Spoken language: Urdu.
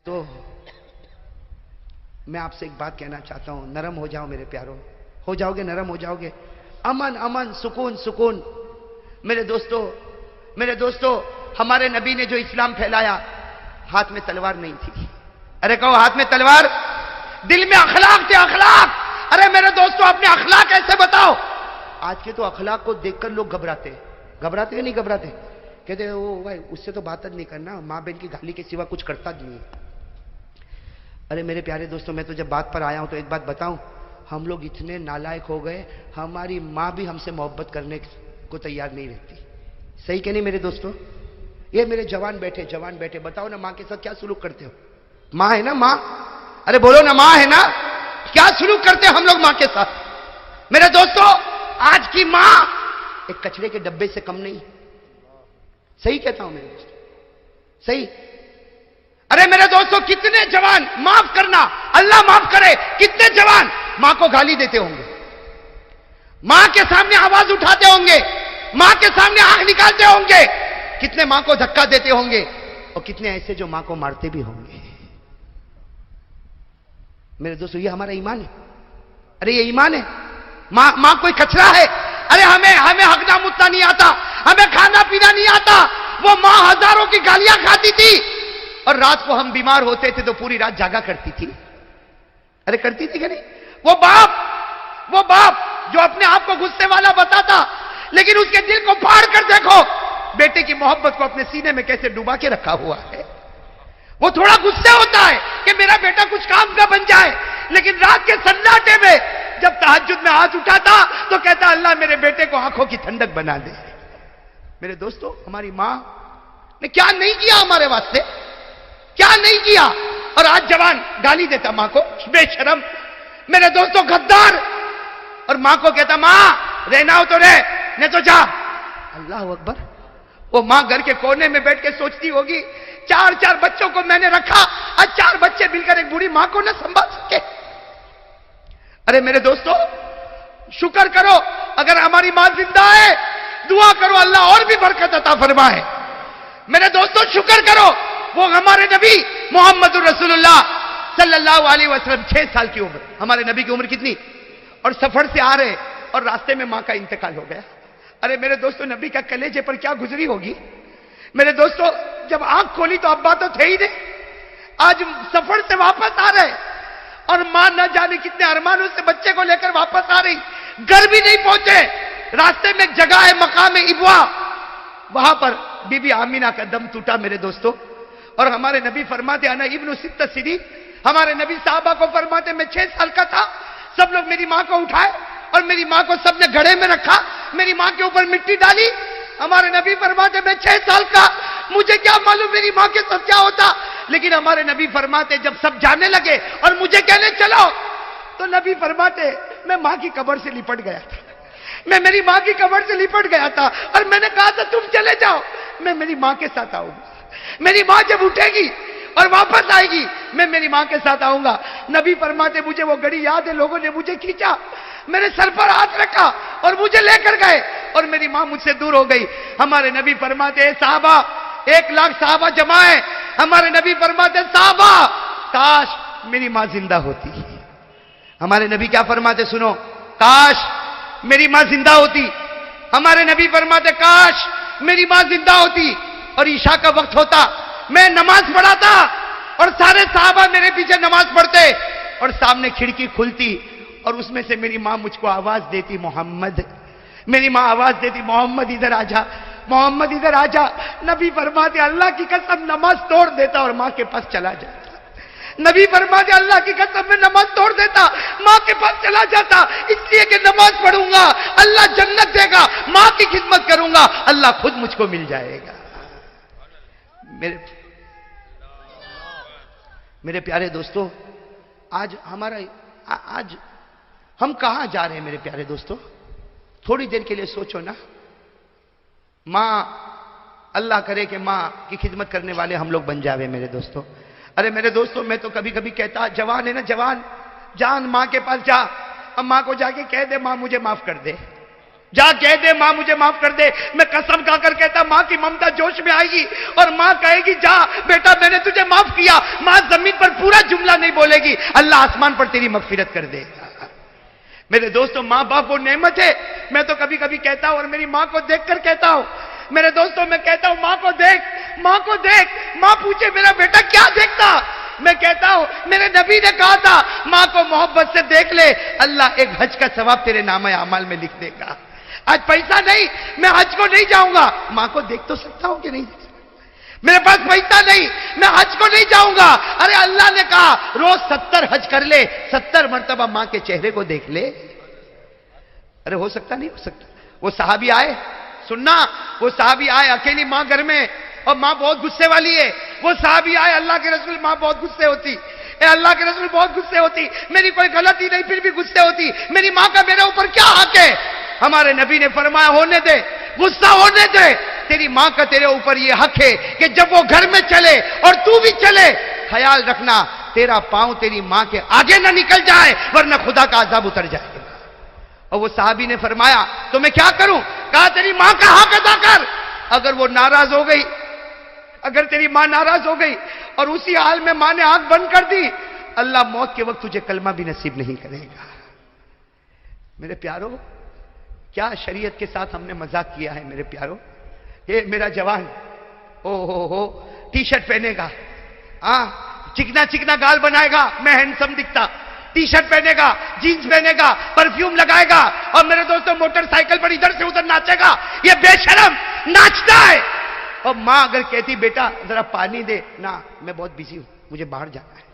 تو میں آپ سے ایک بات کہنا چاہتا ہوں، نرم ہو جاؤ میرے پیاروں، ہو جاؤ گے، نرم ہو جاؤ گے، امن امن، سکون سکون۔ میرے دوستو ہمارے نبی نے جو اسلام پھیلایا، ہاتھ میں تلوار نہیں تھی۔ ارے کہو ہاتھ میں تلوار، دل میں اخلاق تھے، اخلاق۔ ارے میرے دوستو اپنے اخلاق ایسے بتاؤ۔ آج کے تو اخلاق کو دیکھ کر لوگ گھبراتے کہ نہیں گھبراتے؟ کہتے او بھائی اس سے تو بات نہیں کرنا، ماں بہن کی گالی کے سوا کچھ کرتا نہیں ہے۔ ارے میرے پیارے دوستوں، میں تو جب بات پر آیا ہوں تو ایک بات بتاؤں، ہم لوگ اتنے نالائق ہو گئے، ہماری ماں بھی ہم سے محبت کرنے کو تیار نہیں رہتی۔ صحیح کہ نہیں میرے دوستوں؟ یہ میرے جوان بیٹھے بتاؤ نا، ماں کے ساتھ کیا سلوک کرتے ہو؟ ماں ہے نا ماں؟ ارے بولو نا، ماں ہے نا؟ کیا سلوک کرتے ہم لوگ ماں کے ساتھ؟ میرے دوستوں آج کی ماں ایک کچرے کے ڈبے سے کم نہیں۔ صحیح کہتا ہوں میرے دوست؟ صحیح؟ ارے میرے دوستوں کتنے جوان، معاف کرنا اللہ معاف کرے، کتنے جوان ماں کو گالی دیتے ہوں گے، ماں کے سامنے آواز اٹھاتے ہوں گے، ماں کے سامنے آنکھ نکالتے ہوں گے، کتنے ماں کو دھکا دیتے ہوں گے، اور کتنے ایسے جو ماں کو مارتے بھی ہوں گے۔ میرے دوستو یہ ہمارا ایمان ہے؟ ارے یہ ایمان ہے؟ ماں کوئی کچرا ہے؟ ارے ہمیں ہگنا متنا نہیں آتا، ہمیں کھانا پینا نہیں آتا، وہ ماں ہزاروں کی گالیاں کھاتی تھی، اور رات کو ہم بیمار ہوتے تھے تو پوری رات جاگا کرتی تھی۔ ارے کرتی تھی کہ نہیں؟ وہ باپ جو اپنے آپ کو غصے والا بتاتا، لیکن اس کے دل کو پھاڑ کر دیکھو، بیٹے کی محبت کو اپنے سینے میں کیسے ڈبا کے رکھا ہوا ہے۔ وہ تھوڑا غصے ہوتا ہے کہ میرا بیٹا کچھ کام کا بن جائے، لیکن رات کے سناٹے میں جب تہجد میں ہاتھ اٹھاتا تو کہتا اللہ میرے بیٹے کو آنکھوں کی ٹھنڈک بنا دے۔ میرے دوستو ہماری ماں نے کیا نہیں کیا ہمارے واسطے، کیا نہیں کیا، اور آج جوان گالی دیتا ماں کو، بے شرم۔ میرے دوستو غدار، اور ماں کو کہتا ماں رہنا ہو تو رہ، نہیں تو جا۔ اللہ اکبر۔ وہ ماں گھر کے کونے میں بیٹھ کے سوچتی ہوگی چار بچوں کو میں نے رکھا، آج 4 بچے مل کر ایک بوڑھی ماں کو نہ سنبھال سکے۔ ارے میرے دوستو شکر کرو اگر ہماری ماں زندہ ہے، دعا کرو اللہ اور بھی برکت عطا فرمائے۔ میرے دوستو شکر کرو، وہ ہمارے نبی محمد الرسول اللہ صلی اللہ علیہ وسلم 6 سال کی عمر، ہمارے نبی کی عمر کتنی؟ اور سفر سے آ رہے اور راستے میں ماں کا انتقال ہو گیا۔ ارے میرے دوستو نبی کا کلیجے پر کیا گزری ہوگی؟ میرے دوستو جب آنکھ کھولی تو ابا تو تھے ہی نہیں، آج سفر سے واپس آ رہے، اور ماں نہ جانے کتنے ارمانوں سے بچے کو لے کر واپس آ رہی، گھر بھی نہیں پہنچے، راستے میں ایک جگہ ہے مقام ابوا، وہاں پر بی بی آمینہ کا دم ٹوٹا میرے دوستو، اور ہمارے نبی فرماتے انا ابن 6 سنین، ہمارے نبی صحابہ کو فرماتے میں 6 سال کا تھا، سب لوگ میری ماں کو اٹھائے اور میری ماں کو سب نے گھڑے میں رکھا، میری ماں کے اوپر مٹی ڈالی۔ ہمارے نبی فرماتے میں 6 سال کا، مجھے کیا معلوم میری ماں کے ساتھ کیا ہوتا، لیکن ہمارے نبی فرماتے جب سب جانے لگے اور مجھے کہنے چلو، تو نبی فرماتے میں ماں کی قبر سے لپٹ گیا تھا، میں میری ماں کی قبر سے لپٹ گیا تھا، اور میں نے کہا تھا تم چلے جاؤ میں میری ماں کے ساتھ آؤں گا، میری ماں جب اٹھے گی اور واپس آئے گی میں میری ماں کے ساتھ آؤں گا۔ نبی فرماتے مجھے وہ گھڑی یاد ہے، لوگوں نے مجھے کھینچا، میرے سر پر ہاتھ رکھا اور مجھے لے کر گئے، اور میری ماں مجھ سے دور ہو گئی۔ ہمارے نبی فرماتے اے صحابہ، 1 لاکھ صحابہ جمع ہے، ہمارے نبی فرماتے صحابہ کاش میری ماں زندہ ہوتی۔ ہمارے نبی کیا فرماتے سنو، کاش میری ماں زندہ ہوتی۔ ہمارے نبی فرماتے کاش میری ماں زندہ ہوتی، اور عشاء کا وقت ہوتا، میں نماز پڑھاتا اور سارے صحابہ میرے پیچھے نماز پڑھتے، اور سامنے کھڑکی کھلتی اور اس میں سے میری ماں مجھ کو آواز دیتی محمد، میری ماں آواز دیتی محمد ادھر آ جا، محمد ادھر آ جا۔ نبی فرماتے اللہ کی قسم نماز توڑ دیتا اور ماں کے پاس چلا جاتا، نبی فرماتے اللہ کی قسم میں نماز توڑ دیتا، ماں کے پاس چلا جاتا، اس لیے کہ نماز پڑھوں گا اللہ جنت دے گا، ماں کی خدمت کروں گا اللہ خود مجھ کو مل جائے گا۔ میرے پیارے دوستو آج ہم کہاں جا رہے ہیں میرے پیارے دوستو؟ تھوڑی دیر کے لیے سوچو نا، ماں اللہ کرے کہ ماں کی خدمت کرنے والے ہم لوگ بن جاوے میرے دوستو۔ ارے میرے دوستو میں تو کبھی کبھی کہتا جوان ہے نا، جوان جان ماں کے پاس جا، اب ماں کو جا کے کہہ دے ماں مجھے معاف کر دے، جا کہہ دے ماں مجھے معاف کر دے. میں قسم کھا کر کہتا ماں کی ممتا جوش میں آئے گی اور ماں کہے گی جا بیٹا میں نے تجھے معاف کیا. ماں زمین پر پورا جملہ نہیں بولے گی, اللہ آسمان پر تیری مغفرت کر دے. میرے دوستوں ماں باپ وہ نعمت ہے. میں تو کبھی کبھی کہتا ہوں اور میری ماں کو دیکھ کر کہتا ہوں, میرے دوستوں میں کہتا ہوں ماں کو دیکھ, ماں کو دیکھ. ماں پوچھے میرا بیٹا کیا دیکھتا, میں کہتا ہوں میرے نبی نے کہا تھا ماں کو محبت سے دیکھ لے, اللہ ایک حج کا ثواب تیرے نامہ اعمال میں لکھ دے گا. آج پیسہ نہیں, میں حج کو نہیں جاؤں گا, ماں کو دیکھ تو سکتا ہوں کہ نہیں دیکھ سکتا. میرے پاس پیسہ نہیں, میں حج کو نہیں جاؤں گا. ارے اللہ نے کہا روز 70 حج کر لے, 70 مرتبہ ماں کے چہرے کو دیکھ لے. ارے ہو سکتا نہیں ہو سکتا. وہ صحابی آئے, سننا, وہ صحابی آئے, اکیلی ماں گھر میں اور ماں بہت غصے والی ہے. وہ صحابی آئے, اللہ کے رسول ماں بہت غصے ہوتی, اے اللہ کے رسول بہت غصے ہوتی, میری کوئی غلطی نہیں پھر بھی غصے ہوتی, میری ماں کا میرے اوپر کیا حق ہے. ہمارے نبی نے فرمایا ہونے دے, غصہ ہونے دے, تیری ماں کا تیرے اوپر یہ حق ہے کہ جب وہ گھر میں چلے اور تو بھی چلے, خیال رکھنا تیرا پاؤں تیری ماں کے آگے نہ نکل جائے ورنہ خدا کا عذاب اتر جائے گا. اور وہ صحابی نے فرمایا تو میں کیا کروں؟ کہا تیری ماں کا حق ادا کر. اگر وہ ناراض ہو گئی, اگر تیری ماں ناراض ہو گئی اور اسی حال میں ماں نے آنکھ بند کر دی, اللہ موت کے وقت تجھے کلمہ بھی نصیب نہیں کرے گا. میرے پیارو, کیا شریعت کے ساتھ ہم نے مذاق کیا ہے میرے پیارو. یہ میرا جوان ہو ٹی شرٹ پہنے گا, ہاں چکنا چکنا گال بنائے گا, میں ہینڈسم دکھتا, ٹی شرٹ پہنے گا, جینز پہنے گا, پرفیوم لگائے گا, اور میرے دوستوں موٹر سائیکل پر ادھر سے ادھر ناچے گا. یہ بے شرم ناچتا ہے. اور ماں اگر کہتی بیٹا ذرا پانی دے, نہ میں بہت بزی ہوں, مجھے باہر جانا ہے.